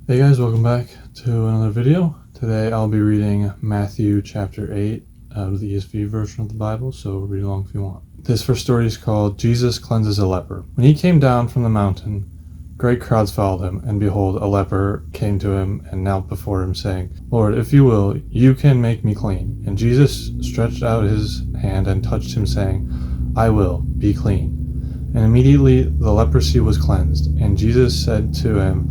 Hey guys, welcome back to another video. Today I'll be reading Matthew chapter 8 out of the ESV version of the Bible, so read along if you want. This first story is called Jesus Cleanses a Leper. When he came down from the mountain, great crowds followed him, and behold, a leper came to him and knelt before him, saying, Lord, if you will, you can make me clean. And Jesus stretched out his hand and touched him, saying, I will, be clean. And immediately the leprosy was cleansed. And Jesus said to him,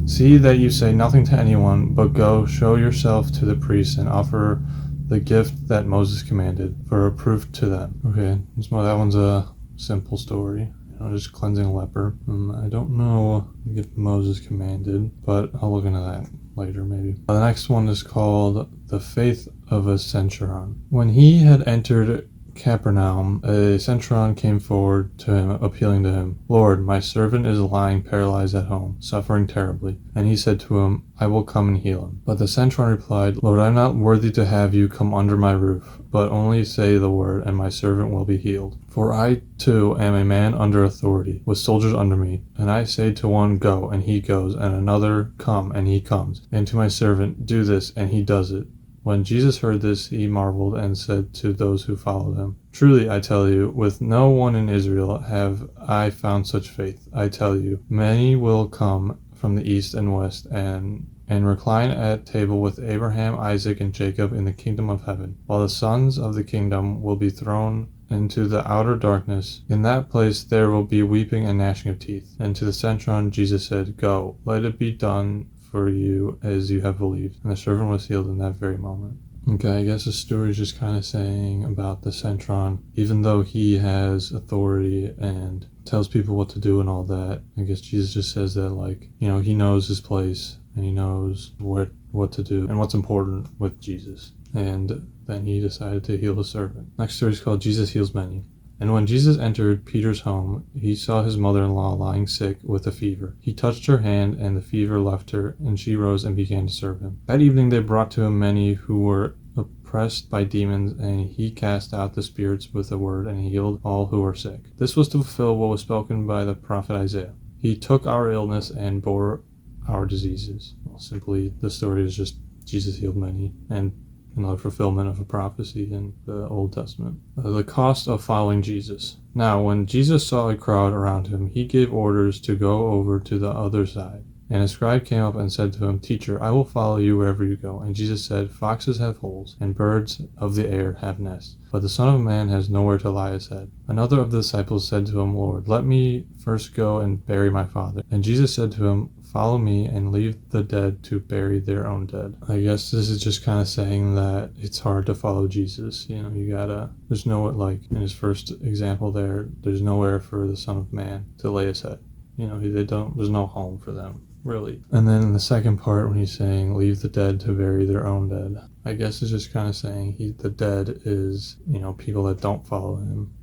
See that you say nothing to anyone, but go, show yourself to the priests, and offer the gift that Moses commanded, for a proof to them. Okay, that one's a simple story. Just cleansing a leper. I don't know if Moses commanded, but I'll look into that later maybe. The next one is called The Faith of a Centurion. When he had entered Capernaum, a centurion came forward to him, appealing to him, Lord, my servant is lying paralyzed at home, suffering terribly. And he said to him, I will come and heal him. But the centurion replied, Lord, I am not worthy to have you come under my roof, but only say the word, and my servant will be healed. For I, too, am a man under authority, with soldiers under me. And I say to one, Go, and he goes, and another, Come, and he comes. And to my servant, Do this, and he does it. When Jesus heard this, he marveled and said to those who followed him, Truly, I tell you, with no one in Israel have I found such faith. I tell you, many will come from the east and west and recline at table with Abraham, Isaac, and Jacob in the kingdom of heaven, while the sons of the kingdom will be thrown into the outer darkness. In that place there will be weeping and gnashing of teeth. And to the centurion Jesus said, Go, let it be done for you as you have believed. And the servant was healed in that very moment. Okay, I guess the story is just kind of saying about the centurion, even though he has authority and tells people what to do and all that, I guess Jesus just says that, he knows his place and he knows what to do and what's important with Jesus. And then he decided to heal the servant. Next story is called Jesus Heals Many. And when Jesus entered Peter's home, he saw his mother-in-law lying sick with a fever. He touched her hand, and the fever left her, and she rose and began to serve him. That evening they brought to him many who were oppressed by demons, and he cast out the spirits with a word and healed all who were sick. This was to fulfill what was spoken by the prophet Isaiah. He took our illness and bore our diseases. Well, simply, the story is just Jesus healed many, and another fulfillment of a prophecy in the Old Testament. The cost of following Jesus. Now, when Jesus saw a crowd around him, he gave orders to go over to the other side. And a scribe came up and said to him, Teacher, I will follow you wherever you go. And Jesus said, Foxes have holes, and birds of the air have nests, but the Son of Man has nowhere to lie his head. Another of the disciples said to him, Lord, let me first go and bury my father. And Jesus said to him, Follow me and leave the dead to bury their own dead. I guess this is just kind of saying that it's hard to follow Jesus. There's in his first example there's nowhere for the Son of Man to lay his head. There's no home for them, really. And then in the second part, when he's saying, leave the dead to bury their own dead, I guess it's just kind of saying the dead is, people that don't follow him,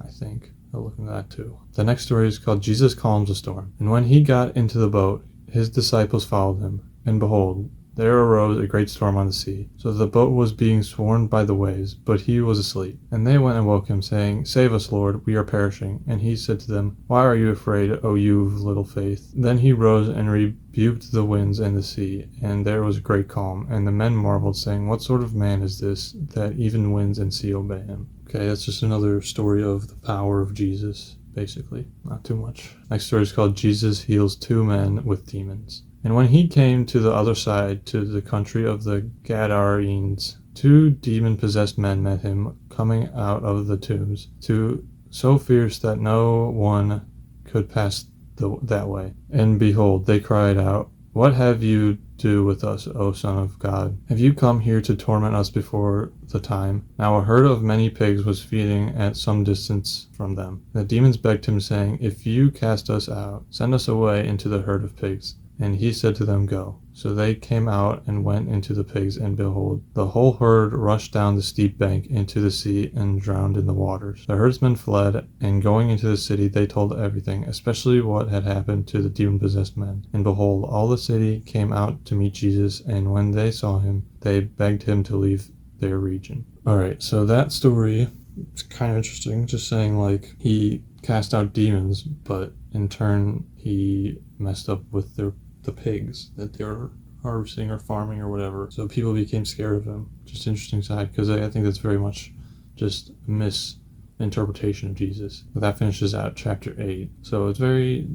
I think. I'll look into that too. The next story is called Jesus Calms a Storm. And when he got into the boat, his disciples followed him. And behold, there arose a great storm on the sea, so that the boat was being swarmed by the waves, but he was asleep. And they went and woke him, saying, Save us, Lord, we are perishing. And he said to them, Why are you afraid, O you of little faith? Then he rose and rebuked the winds and the sea, and there was a great calm. And the men marveled, saying, What sort of man is this, that even winds and sea obey him? Okay, that's just another story of the power of Jesus, basically. Not too much. Next story is called Jesus Heals Two Men with Demons. And when he came to the other side, to the country of the Gadarenes, two demon-possessed men met him coming out of the tombs, two so fierce that no one could pass that way. And behold, they cried out, What have you to do with us, O Son of God? Have you come here to torment us before the time? Now a herd of many pigs was feeding at some distance from them. The demons begged him, saying, If you cast us out, send us away into the herd of pigs. And he said to them, Go. So they came out and went into the pigs, and behold, the whole herd rushed down the steep bank into the sea and drowned in the waters. The herdsmen fled, and going into the city they told everything, especially what had happened to the demon-possessed men. And behold, all the city came out to meet Jesus, and when they saw him, they begged him to leave their region. Alright, so that story is kind of interesting, just saying he cast out demons, but in turn he messed up with their the pigs that they were harvesting or farming or whatever. So people became scared of him. Just interesting side, because I think that's very much just a misinterpretation of Jesus. But that finishes out chapter 8. So it's very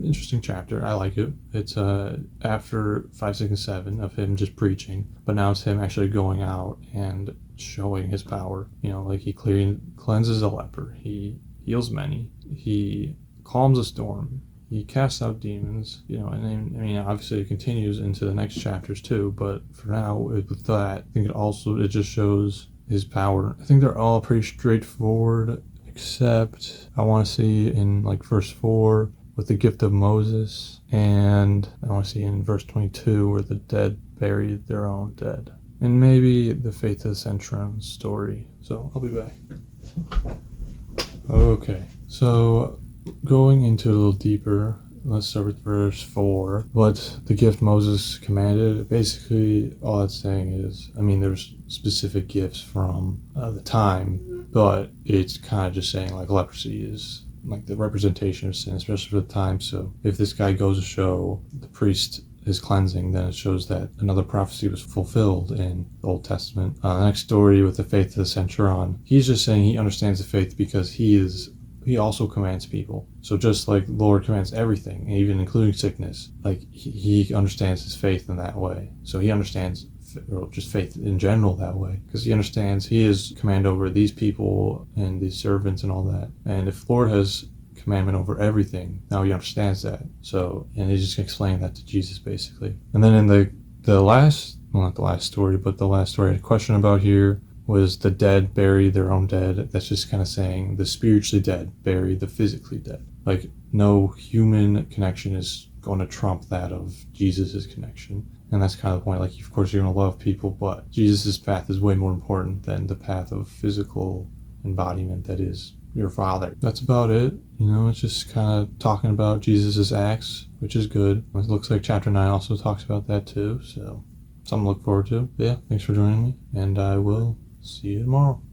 interesting chapter. I like it. It's after 5, 6, and 7 of him just preaching, but now it's him actually going out and showing his power. Like he cleanses a leper. He heals many. He calms a storm. He casts out demons, and then, obviously it continues into the next chapters too, but for now, with that, I think it just shows his power. I think they're all pretty straightforward, except I want to see in verse 4 with the gift of Moses, and I want to see in verse 22 where the dead buried their own dead. And maybe the faith of the centurion story. So I'll be back. Okay, so going into a little deeper, let's start with verse 4. What the gift Moses commanded, basically all that's saying is, there's specific gifts from the time, but it's kind of just saying leprosy is the representation of sin, especially for the time. So if this guy goes to show the priest his cleansing, then it shows that another prophecy was fulfilled in the Old Testament. The next story with the faith of the centurion, he's just saying he understands the faith because he also commands people. So just like the Lord commands everything, even including sickness, he understands his faith in that way. So he understands just faith in general that way, because he understands he is command over these people and these servants and all that. And if the Lord has commandment over everything, now he understands that. So, and he's just explaining that to Jesus basically. And then in the last, well, not the last story, but the last story I had a question about here was the dead bury their own dead. That's just kind of saying the spiritually dead bury the physically dead. No human connection is going to trump that of Jesus's connection. And that's kind of the point. Of course you're going to love people, but Jesus's path is way more important than the path of physical embodiment that is your Father. That's about it. It's just kind of talking about Jesus's acts, which is good. It looks like chapter 9 also talks about that too, so something to look forward to. But yeah, thanks for joining me, and I will see you tomorrow.